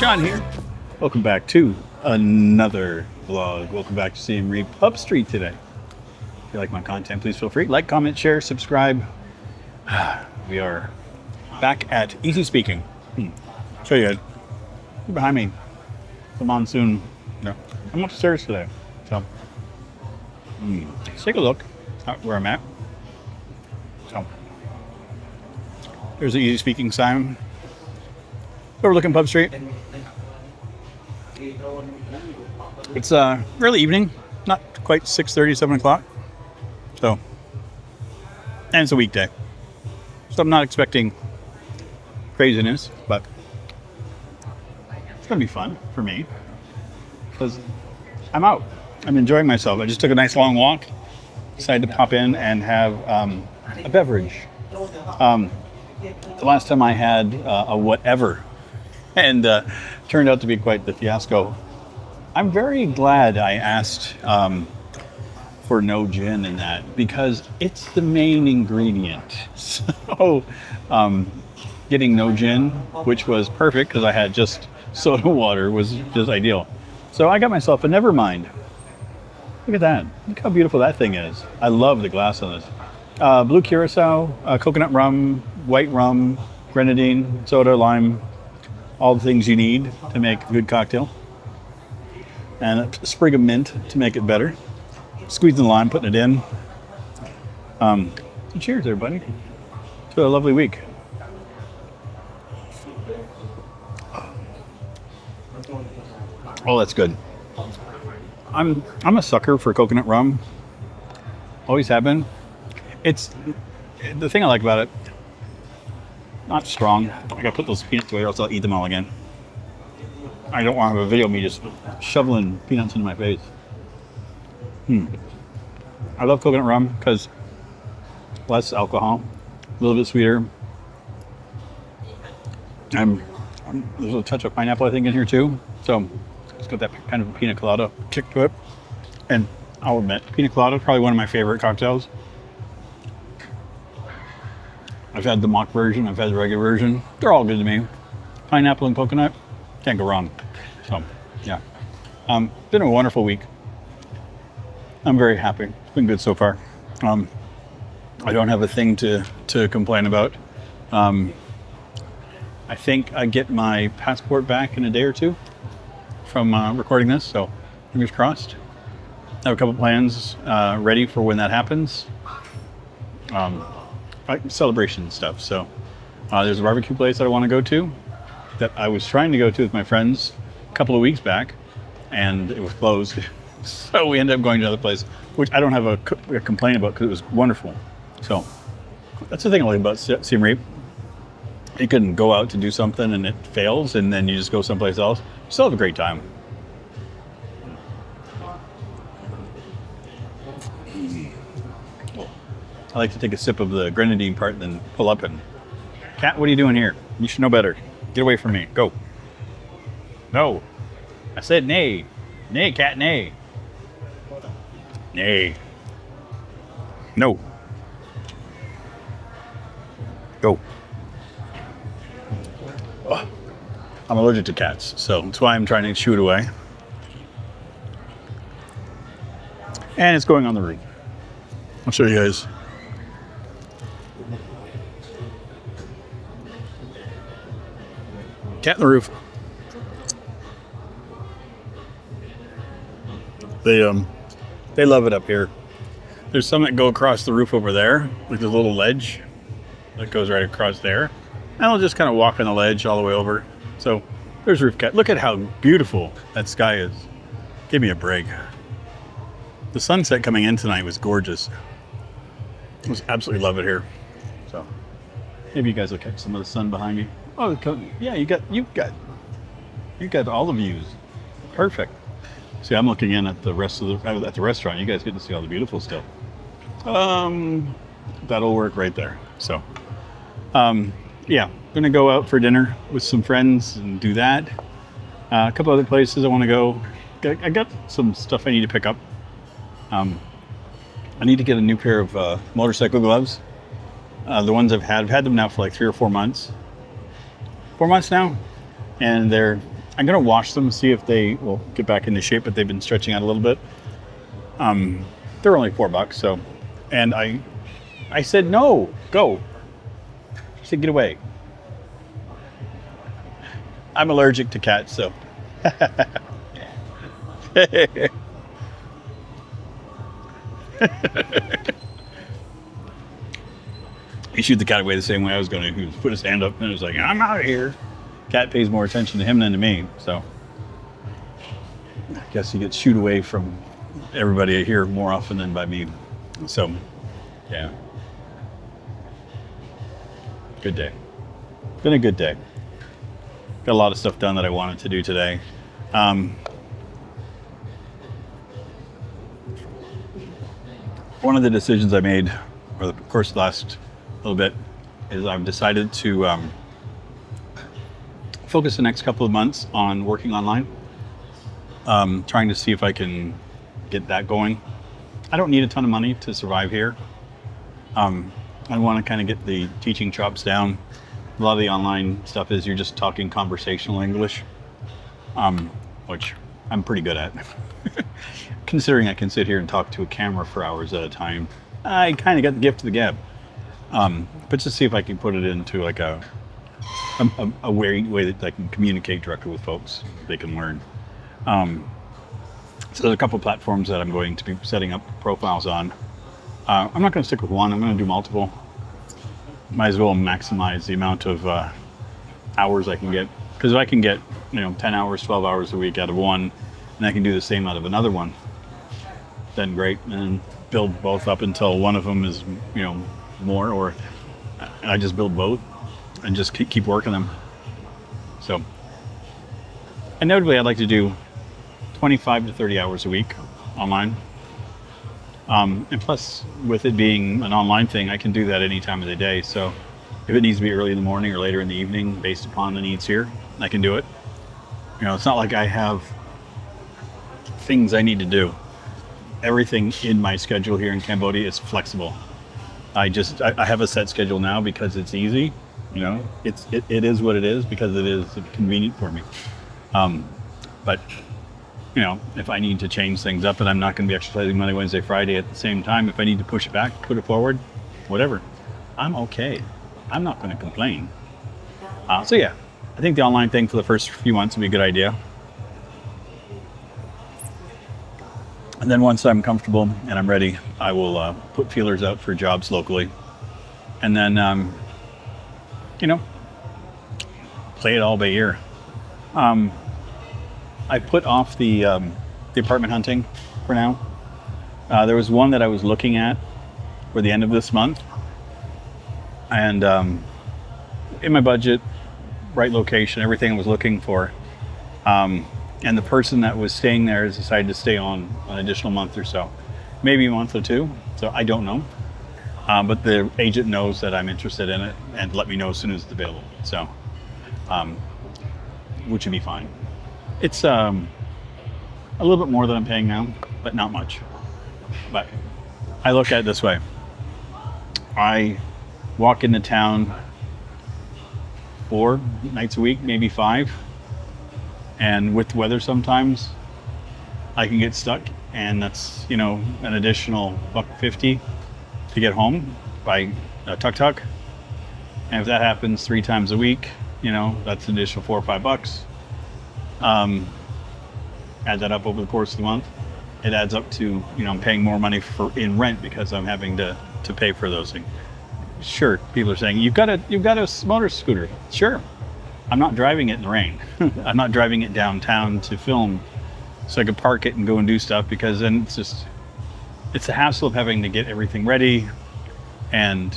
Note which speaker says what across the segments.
Speaker 1: Sean here. Welcome back to another vlog. Welcome back to Siem Pub Street today. If you like my content, please feel free. Like, comment, share, subscribe. We are back at Easy Speaking. Show you behind me. The monsoon. No, I'm upstairs today. So let's take a look at where I'm at. So there's the Easy Speaking sign. Overlooking Pub Street. It's early evening, not quite 6:30, 7 o'clock. So, and it's a weekday. So I'm not expecting craziness, but it's gonna be fun for me because I'm out. I'm enjoying myself. I just took a nice long walk. Decided to pop in and have a beverage. The last time I had a whatever, and turned out to be quite the fiasco. I'm very glad I asked for no gin in that because it's the main ingredient. So getting no gin, which was perfect because I had just soda water, was just ideal. So I got myself a Nevermind. Look at that. Look how beautiful that thing is. I love the glass on this. Blue curacao, coconut rum, white rum, grenadine, soda, lime, all the things you need to make a good cocktail. And a sprig of mint to make it better. Squeezing the lime, putting it in. So cheers, everybody, to a lovely week. Oh, that's good. I'm a sucker for coconut rum. Always have been. It's the thing I like about it. Not strong. I gotta put those peanuts away or else I'll eat them all again. I don't want to have a video of me just shoveling peanuts into my face. I love coconut rum because less alcohol, a little bit sweeter. There's a touch of pineapple, I think, in here too. So it's got that kind of pina colada kick to it. And I'll admit, pina colada is probably one of my favorite cocktails. I've had the mock version, I've had the regular version. They're all good to me. Pineapple and coconut, can't go wrong. So, yeah. Been a wonderful week. I'm very happy. It's been good so far. I don't have a thing to complain about. I think I get my passport back in a day or two from recording this, so fingers crossed. I have a couple plans ready for when that happens. Celebration stuff. So there's a barbecue place that I want to go to that I was trying to go to with my friends a couple of weeks back, and it was closed. So we ended up going to another place, which I don't have a complaint about because it was wonderful. So that's the thing I like about Siem Reap. You can go out to do something and it fails, and then you just go someplace else. You still have a great time. I like to take a sip of the grenadine part and then pull up and... Cat, what are you doing here? You should know better. Get away from me. Go. No. I said nay. Nay, cat, nay. Nay. No. Go. Oh. I'm allergic to cats, so that's why I'm trying to shoo it away. And it's going on the roof. I'll show you guys. Cat on the roof. They love it up here. There's some that go across the roof over there, like the little ledge that goes right across there. And they'll just kind of walk on the ledge all the way over. So there's Roof Cat. Look at how beautiful that sky is. Give me a break. The sunset coming in tonight was gorgeous. I just absolutely love it here. So maybe you guys will catch some of the sun behind me. Oh, yeah, you got all the views. Perfect. See, I'm looking in at the restaurant. You guys get to see all the beautiful stuff. That'll work right there. So, yeah, gonna go out for dinner with some friends and do that. A couple other places I want to go. I got some stuff I need to pick up. I need to get a new pair of motorcycle gloves. The ones I've had them now for like 3 or 4 months. 4 months now, and they're I'm gonna wash them, see if they will get back into shape, but they've been stretching out a little bit. They're only $4, so, and I said, no, go. She said, get away. I'm allergic to cats, so. He shooed the cat away the same way I was going to. He put his hand up and was like, I'm out of here. Cat pays more attention to him than to me, so I guess he gets shooed away from everybody here more often than by me. So, yeah. Good day. Been a good day. Got a lot of stuff done that I wanted to do today. One of the decisions I made over the course of the last little bit is I've decided to focus the next couple of months on working online. Trying to see if I can get that going. I don't need a ton of money to survive here. I want to kind of get the teaching chops down. A lot of the online stuff is you're just talking conversational English, which I'm pretty good at. Considering I can sit here and talk to a camera for hours at a time, I kind of got the gift of the gab. But just see if I can put it into like a way that I can communicate directly with folks. They can learn. So there's a couple of platforms that I'm going to be setting up profiles on. I'm not going to stick with one. I'm going to do multiple. Might as well maximize the amount of hours I can get. Because if I can get 10 hours, 12 hours a week out of one, and I can do the same out of another one, then great. And build both up until one of them is more, or I just build both and just keep working them. So inevitably I'd like to do 25 to 30 hours a week online. And plus, with it being an online thing, I can do that any time of the day. So if it needs to be early in the morning or later in the evening, based upon the needs here, I can do it. It's not like I have things I need to do. Everything in my schedule here in Cambodia is flexible. I have a set schedule now because it's easy. It is what it is because it is convenient for me. But if I need to change things up and I'm not going to be exercising Monday, Wednesday, Friday at the same time, if I need to push it back, put it forward, whatever, I'm okay. I'm not going to complain. So yeah, I think the online thing for the first few months would be a good idea. And then once I'm comfortable and I'm ready, I will put feelers out for jobs locally. And then, play it all by ear. I put off the apartment hunting for now. There was one that I was looking at for the end of this month. And in my budget, right location, everything I was looking for. And the person that was staying there has decided to stay on an additional month or so. Maybe a month or two, so I don't know. But the agent knows that I'm interested in it and let me know as soon as it's available. So, which would be fine. It's a little bit more than I'm paying now, but not much. But I look at it this way. I walk into town 4 nights a week, maybe 5. And with the weather sometimes, I can get stuck. And that's, an additional $1.50 to get home by tuk-tuk. And if that happens 3 times a week, that's an additional $4 or $5. Add that up over the course of the month, it adds up to, I'm paying more money in rent because I'm having to pay for those things. Sure, people are saying, you've got a motor scooter. Sure. I'm not driving it in the rain. I'm not driving it downtown to film so I could park it and go and do stuff, because then it's the hassle of having to get everything ready and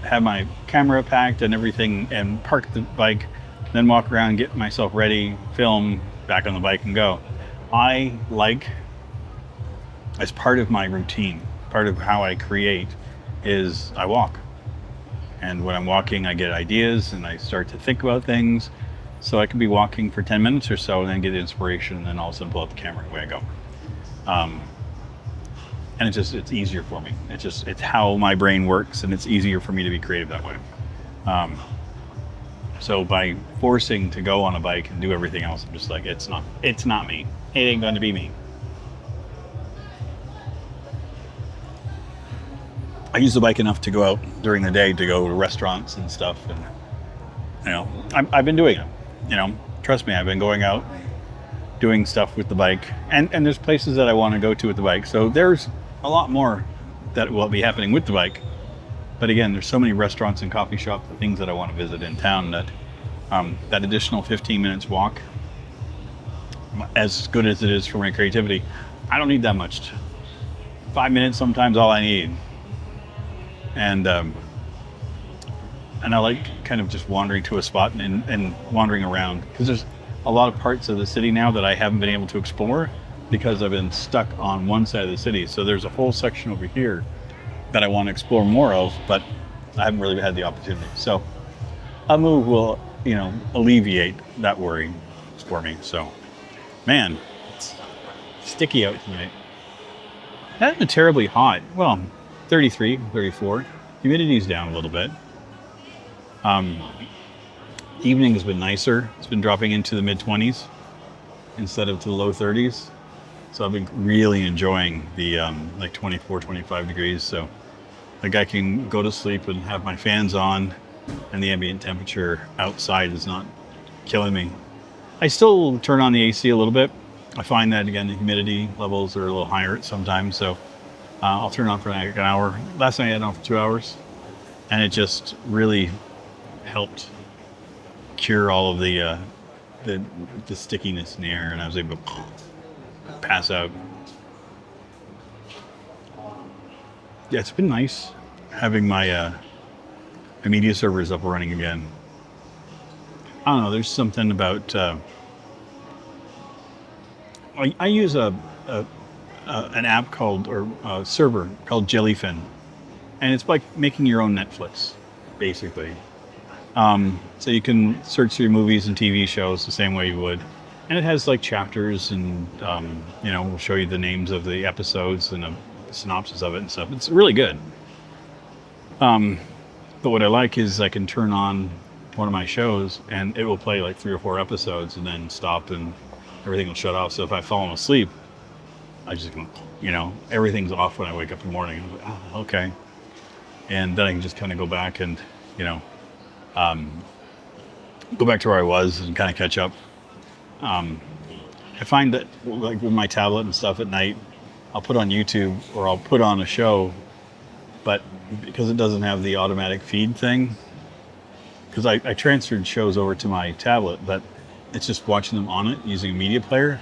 Speaker 1: have my camera packed and everything and park the bike, then walk around, get myself ready, film, back on the bike and go. I like, as part of my routine, part of how I create is I walk. And when I'm walking, I get ideas and I start to think about things. So I can be walking for 10 minutes or so and then get inspiration, and then all of a sudden pull out the camera and away I go. And it's easier for me. It's how my brain works, and it's easier for me to be creative that way. So by forcing to go on a bike and do everything else, I'm just like, it's not me. It ain't going to be me. I use the bike enough to go out during the day to go to restaurants and stuff, and I've been doing it. Trust me, I've been going out doing stuff with the bike, and there's places that I want to go to with the bike. So there's a lot more that will be happening with the bike. But again, there's so many restaurants and coffee shops and things that I want to visit in town that that additional 15 minutes walk, as good as it is for my creativity, I don't need that much. 5 minutes sometimes all I need. And I like kind of just wandering to a spot and wandering around, because there's a lot of parts of the city now that I haven't been able to explore because I've been stuck on one side of the city. So there's a whole section over here that I want to explore more of, but I haven't really had the opportunity. So a move will, alleviate that worry for me. So, man, it's sticky out tonight. It hasn't been terribly hot. Well, 33, 34. Humidity's down a little bit. Evening has been nicer. It's been dropping into the mid-20s instead of to the low 30s. So I've been really enjoying the 24, 25 degrees. So like I can go to sleep and have my fans on, and the ambient temperature outside is not killing me. I still turn on the AC a little bit. I find that, again, the humidity levels are a little higher sometimes. So I'll turn on for like an hour. Last night I had it on for 2 hours, and it just really helped cure all of the stickiness in the air, and I was able to pass out. Yeah, it's been nice having my media servers up and running again. I don't know, there's something about I use an app called, or a server called Jellyfin, and it's like making your own Netflix, basically. So you can search through movies and TV shows the same way you would, and it has like chapters, and we'll show you the names of the episodes and a synopsis of it and stuff. It's really good. But what I like is I can turn on one of my shows and it will play like 3 or 4 episodes and then stop, and everything will shut off. So if I've fallen asleep, I just, everything's off when I wake up in the morning. I'm like, oh, okay. And then I can just kind of go back and, go back to where I was and kind of catch up. I find that, like with my tablet and stuff at night, I'll put on YouTube or I'll put on a show, but because it doesn't have the automatic feed thing, because I transferred shows over to my tablet, but it's just watching them on it using a media player.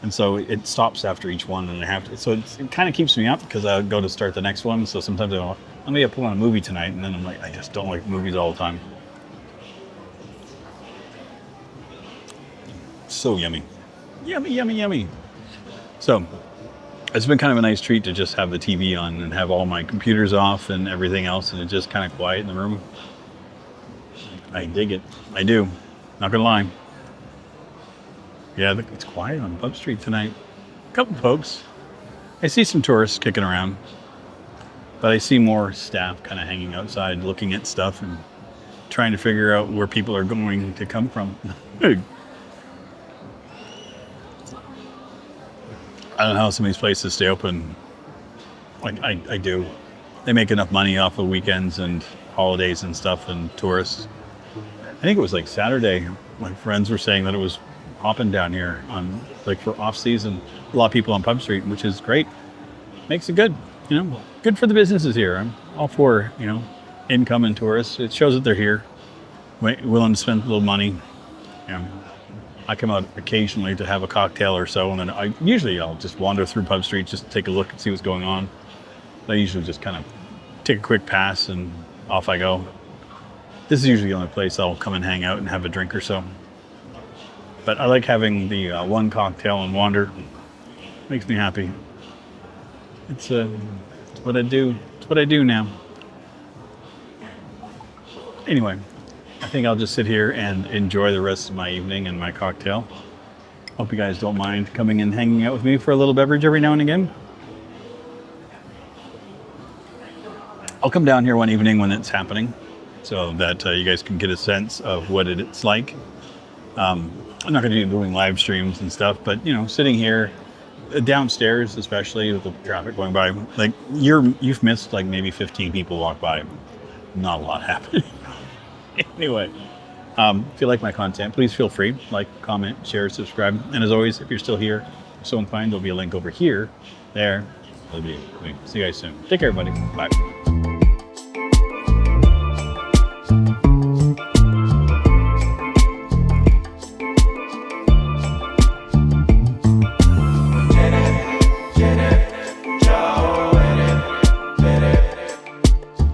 Speaker 1: And so it stops after each one, and I have to, so it kind of keeps me up because I go to start the next one. So sometimes I'm going to put on a movie tonight, and then I'm like, I just don't like movies all the time. So yummy. Yummy, yummy, yummy. So it's been kind of a nice treat to just have the TV on and have all my computers off and everything else, and it's just kind of quiet in the room. I dig it. I do. Not gonna lie. Yeah, it's quiet on Pub Street tonight. A couple folks. I see some tourists kicking around, but I see more staff kind of hanging outside looking at stuff and trying to figure out where people are going to come from. I don't know how some of these places stay open. Like I do. They make enough money off of weekends and holidays and stuff and tourists. I think it was like Saturday. My friends were saying that it was hopping down here on like for off season. A lot of people on Pub Street, which is great. Makes it good, good for the businesses here. I'm all for, income and tourists. It shows that they're here, willing to spend a little money. I come out occasionally to have a cocktail or so, and then I'll just wander through Pub Street, just take a look and see what's going on. I usually just kind of take a quick pass and off I go. This is usually the only place I'll come and hang out and have a drink or so. But I like having the one cocktail and wander. Makes me happy. It's what I do. It's what I do now. Anyway, I think I'll just sit here and enjoy the rest of my evening and my cocktail. Hope you guys don't mind coming and hanging out with me for a little beverage every now and again. I'll come down here one evening when it's happening. so that you guys can get a sense of what it's like. I'm not going to be doing live streams and stuff, but sitting here downstairs, especially with the traffic going by, like you've missed like maybe 15 people walk by. Not a lot happening. Anyway, if you like my content, please feel free, like, comment, share, subscribe. And as always, if you're still here, so inclined, there'll be a link over here, there. See you guys soon. Take care, everybody. Bye.